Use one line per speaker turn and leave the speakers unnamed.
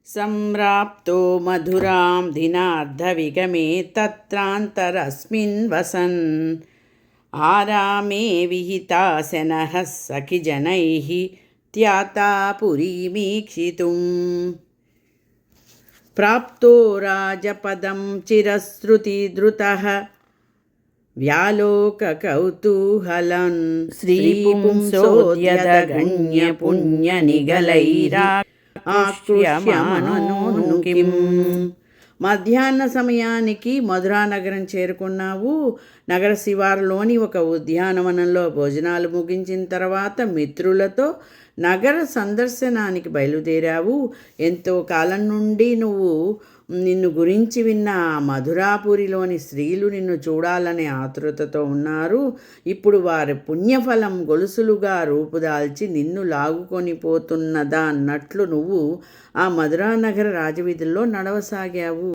సంప్రాప్తో మధురాం దినార్ధవిగమే తత్రాంతరస్మిన్ వసన్ ఆరామే విహితాశనః సఖిజనైః త్యాతా పురీమీక్షితుం. ప్రాప్తో రాజపదం చిరశ్రుతిధృతః వ్యాలోకకౌతూహలన్ శ్రీపుంసోద్యతగణ్యపుణ్యనిగలైరాక్ష్యమానోనుకిం. మధ్యాహ్న సమయానికి మధురా నగరం చేరుకున్నావు. నగర శివారులోని ఒక ఉద్యానవనంలో భోజనాలు ముగించిన తర్వాత మిత్రులతో నగర సందర్శనానికి బయలుదేరావు. ఎంతో కాలం నుండి నిన్ను గురించి విన్న మధురాపురిలోని స్త్రీలు నిన్ను చూడాలనే ఆతృతతో ఉన్నారు. ఇప్పుడు వారి పుణ్యఫలం గొలుసులుగా రూపుదాల్చి నిన్ను లాగుకొని పోతున్నదా అన్నట్లు నువ్వు ఆ మధురానగర రాజవీధుల్లో నడవసాగావు.